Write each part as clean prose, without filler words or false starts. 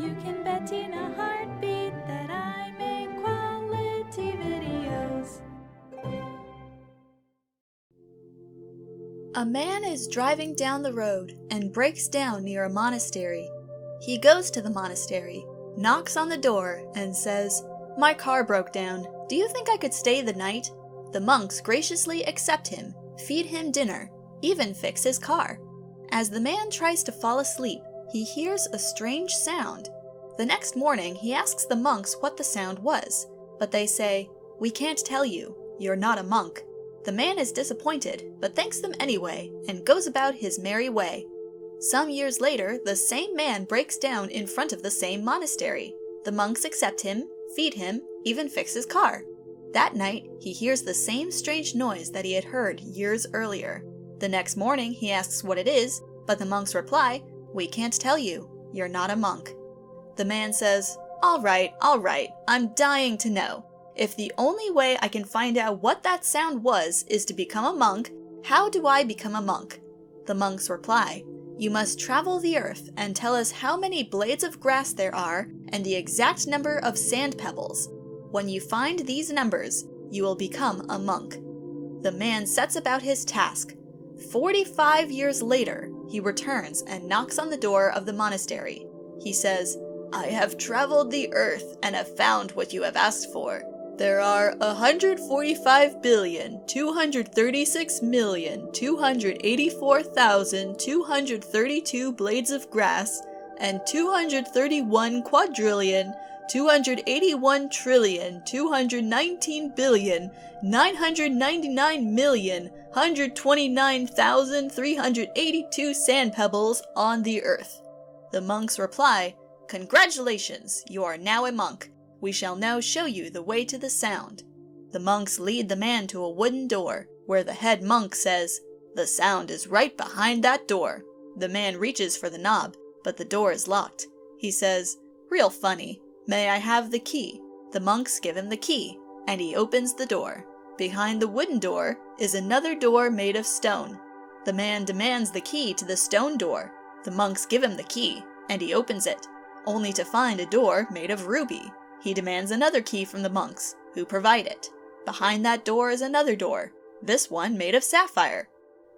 You can bet in a heartbeat that I make quality videos. A man is driving down the road and breaks down near a monastery. He goes to the monastery, knocks on the door, and says, "My car broke down. Do you think I could stay the night?" The monks graciously accept him, feed him dinner, even fix his car. As the man tries to fall asleep, he hears a strange sound. The next morning, he asks the monks what the sound was, but they say, "We can't tell you. You're not a monk." The man is disappointed, but thanks them anyway, and goes about his merry way. Some years later, the same man breaks down in front of the same monastery. The monks accept him, feed him, even fix his car. That night, he hears the same strange noise that he had heard years earlier. The next morning, he asks what it is, but the monks reply, "We can't tell you. You're not a monk." The man says, all right, I'm dying to know. If the only way I can find out what that sound was is to become a monk, how do I become a monk?" The monks reply, "You must travel the earth and tell us how many blades of grass there are and the exact number of sand pebbles. When you find these numbers, you will become a monk." The man sets about his task. 45 years later, he returns and knocks on the door of the monastery. He says, "I have traveled the earth and have found what you have asked for. There are 145,236,284,232 blades of grass and 231,281,219,129,129,382 sand pebbles on the earth." The monks reply, "Congratulations, you are now a monk. We shall now show you the way to the sound." The monks lead the man to a wooden door, where the head monk says, "The sound is right behind that door." The man reaches for the knob, but the door is locked. He says, "Real funny. May I have the key?" The monks give him the key, and he opens the door. Behind the wooden door is another door made of stone. The man demands the key to the stone door. The monks give him the key, and he opens it, only to find a door made of ruby. He demands another key from the monks, who provide it. Behind that door is another door, this one made of sapphire.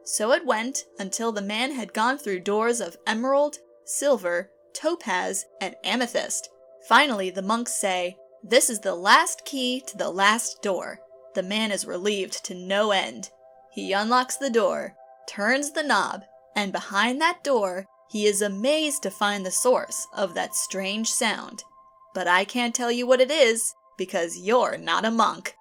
So it went until the man had gone through doors of emerald, silver, topaz, and amethyst. Finally, the monks say, "This is the last key to the last door." The man is relieved to no end. He unlocks the door, turns the knob, and behind that door, he is amazed to find the source of that strange sound. But I can't tell you what it is, because you're not a monk.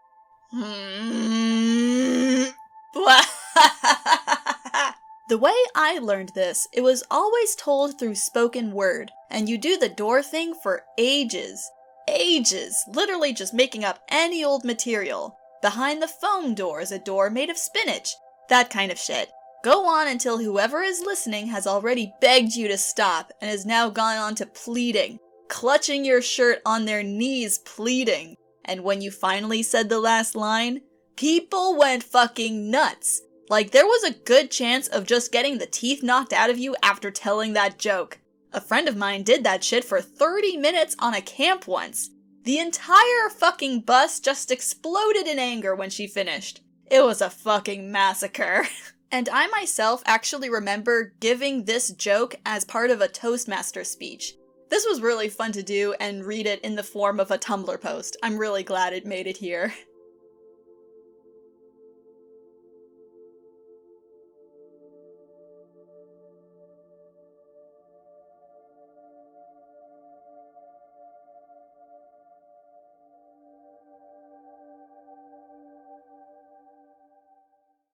The way I learned this, it was always told through spoken word, and you do the door thing for ages. Ages! Literally just making up any old material. Behind the foam door is a door made of spinach. That kind of shit. Go on until whoever is listening has already begged you to stop and has now gone on to pleading. Clutching your shirt on their knees pleading. And when you finally said the last line, people went fucking nuts. Like there was a good chance of just getting the teeth knocked out of you after telling that joke. A friend of mine did that shit for 30 minutes on a camp once. The entire fucking bus just exploded in anger when she finished. It was a fucking massacre. And I myself actually remember giving this joke as part of a Toastmaster speech. This was really fun to do and read it in the form of a Tumblr post. I'm really glad it made it here.